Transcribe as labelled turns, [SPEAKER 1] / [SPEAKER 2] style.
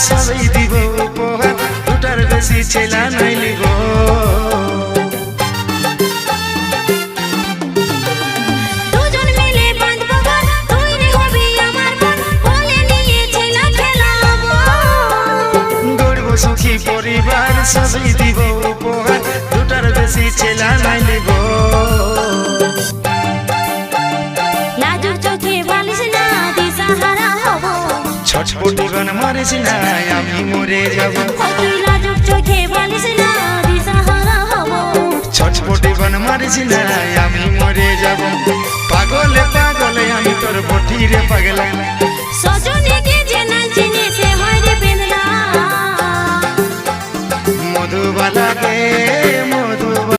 [SPEAKER 1] সবই দিব উপহার, দুটার বেশি ছেলা নাই লিব।
[SPEAKER 2] দুজন মিলে বাঁধব ঘর, তুই রে হবি আমার বর, কোলে নিয়ে ছেলা খেলাবো।
[SPEAKER 1] গড়ব সুখী পরিবার, সবই দিব উপহার, দুটার বেশি ছেলা নাই লিব।
[SPEAKER 2] লাজুক চোখে বালিশ না দিশাহারা হব,
[SPEAKER 1] ছটপটি গান মারিস না আমি মরে যাব।
[SPEAKER 2] তুই লাজুক চোখে বালিশ না দিশাহারা হব,
[SPEAKER 1] ছটপটি গান মারিস না আমি মরে যাব। পাগলে পাগলে আমি তোর বটিরে পাগলা।